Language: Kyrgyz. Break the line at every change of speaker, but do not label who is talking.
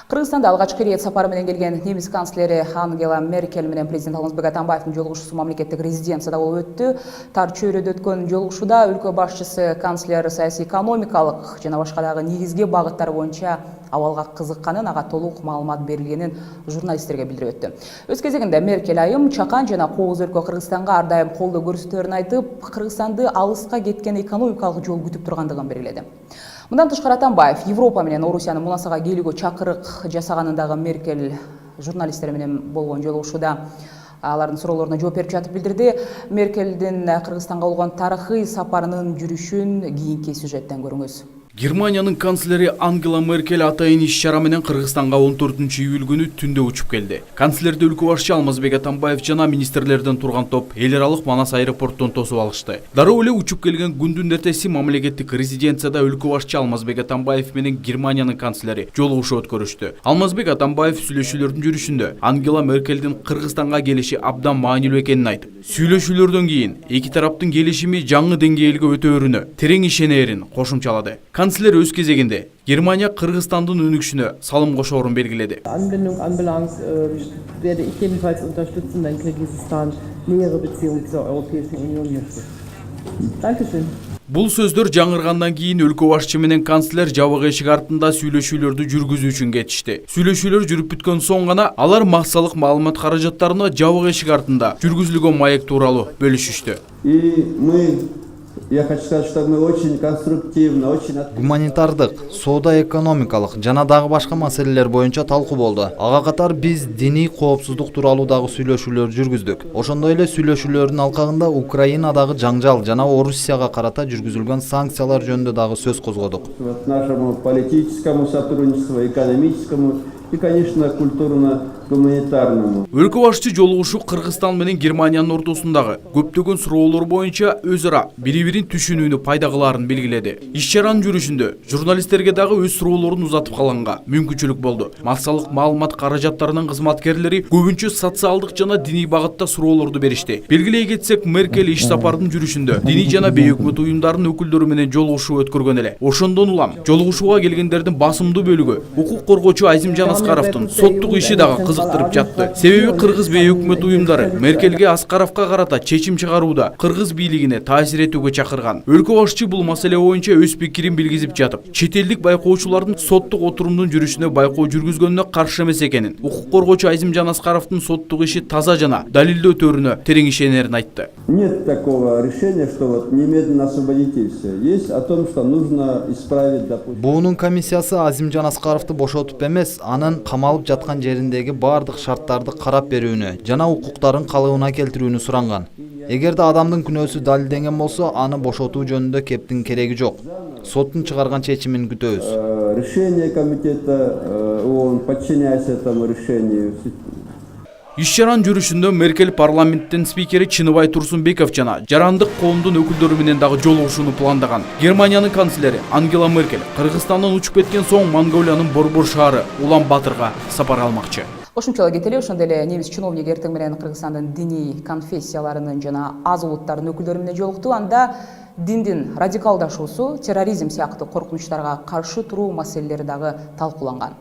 Кыргызстанда алгачкы ирээт сапары менен келген немис канцлери Ангела Меркел менен президент Алмазбек Атамбаевдин жолугушуусу мамлекеттик резиденцияда болуп өттү. Тар чөйрөдө өткөн жолугушууда өлко башчысы канцлер саясий-экономикалык жана башка дагы негизги багыттар боюнча абалга кызыкканын, ага толук маалымат берилгенин журналисттерге билдирип өттү. Өз кезегинде Меркел айым чакан жана кооз өлкө Кыргызстанга ар дайым колдоо көрсөтөөрүн айтып, Кыргызстанды алыска кеткен экономикалык жол күтүп тургандыгын белгиледи. Мындан тышкары Атамбаев Европа менен Орусияны Мунасага келүүгө чакырык жасаганындагы Меркел журналисттер менен болгон жолугушууда алардын суроолоруна жооп берип жатып билдирди. Меркелдин Кыргызстанга болгон тарыхый сапарынын жүрүшүн кийинки сюжеттен көрүңүз.
Германиянын канцлери Ангела Меркел атайын иш-чара менен Кыргызстанга 14-июль күнү түндө учуп келди. Канцлерди өлкө башчысы Алмазбек Атамбаев жана министрлерден турган топ эл аралык Манас аэропортунан тосуп алышты. Дароо эле учуп келген күндүн эртеси мамлекеттик резиденцияда өлкө башчысы Алмазбек Атамбаев менен Германиянын канцлери жолугушуу өткөрүштү. Алмазбек Атамбаев сүйлөшүүлөрдүн жүрүшүндө Ангела Меркелдин Кыргызстанга келиши абдан маанилүү экенин айтып, сүйлөшүүлөрдөн кийин эки тараптын келишими жаңы деңгээлге өтөөрүнө терең ишенерин кошумчалады. Канцлер өз кезегинде Германия Кыргызстандын өнүгүшүнө салым кошоорун белгиледи.
Anbindung anbelangt, werde ich ebenfalls unterstützen, wenn Kirgisistan nähere Beziehungen zur Europäischen Union möchte. Dankeschön.
Бул сөздөр жаңыргандан кийин өлкө башчысы менен канцлер жабык эшик артында сүйлөшүүлөрдү жүргүзүү үчүн кетишти. Сүйлөшүүлөр жүрүп бүткөн соң гана алар максалык маалымат каражаттарына жабык эшик артында жүргүзүлгөн маек тууралуу бөлүшүштү.
Я хочу сказать, что мы очень конструктивно, очень...
Гуманитардык, соода-экономикалык жана дагы башка маселелер боюнча талкуу болду. Ага катар биз диний коопсуздук тууралуу дагы сүйлөшүүлөр жүргүздүк. Ошондой эле сүйлөшүүлөрдүн алкагында Украинадагы жаңжал жана Орусияга карата жүргүзүлгөн санкциялар жөнүндө дагы сөз козгодук.
Нашему политическому сотрудничеству, экономическому и, конечно, культурно-гуманитарному.
Өлкө башчысы жолугушуу Кыргызстан менен Германиянын ортосундагы көптөгөн суроолор боюнча өз ара бири-бирин түшүнүүнү пайда кылаарын белгиледи. Иш-чаранын жүрүшүндө журналисттерге дагы өз суроолорун узатып калганга мүмкүнчүлүк болду. Максалык маалымат каражаттарынын кызматкерлери көбүнчө социалдык жана диний багытта суроолорду беришти. Белгилей кетсек, Меркел иш сапардын жүрүшүндө диний жана бейөкмөт уюмдарынын өкүлдөрү менен жолугушуу өткөргөн эле. Ошондон улам жолугушууга келгендердин басымдуу бөлүгү укук коргоочу Жана соттук иши дагы кызыктырып жатты. Себеби кыргыз бейөкмөт уюмдары Меркелге Аскаровго карата чечим чыгарууда кыргыз бийлигине таасир этүүгө чакырган. Өлкө башчысы бул маселе боюнча өз пикирин билгизип жатып, чет элдик байкоочулардын соттук отурумдун жүрүшүнө байкоо жүргүзгөнүнө каршы эмес экенин, укук коргоочу Жана Аскаровдун соттук иши таза жана далилдөө өтөөрүнө терең ишенерин айтты.
Нет такого решения, что вот немедленно освободить и все. Есть о том, что нужно исправить, допустим.
Буунун комиссиясы Жана Аскаровду бошотуп эмес, анын камалып жаткан жериндеги бардык шарттарды карап берүүнү жана укуктарын калыбына келтирүүнү суранган. Эгерде адамдын күнөөсү далилденген болсо, аны бошотуу жөнүндө кептин кереги жок. Соттун чыгарган чечимин күтөбүз.
Решение комитета ООН, подчиняясь этому решению.
Иш-чаранын жүрүшүндө Меркел парламенттин спикери Чыныбай Турсунбеков жана жарандык коомдун өкүлдөрү менен дагы жолугушууну пландаган. Германиянын канцлери Ангела Меркел Кыргызстандан учуп кеткен соң Монголиянын борбор шаары Улан-Батырга сапар алмакчы.
Кошумчалап кетели, ошондой эле немис чиновник эртең менен Кыргызстандын диний конфессияларынын жана аз улуттардын өкүлдөрү менен жолукту. Анда диндин радикалдашуусу, терроризм сыяктуу коркунучтарга каршы туруу маселелери дагы талкууланган.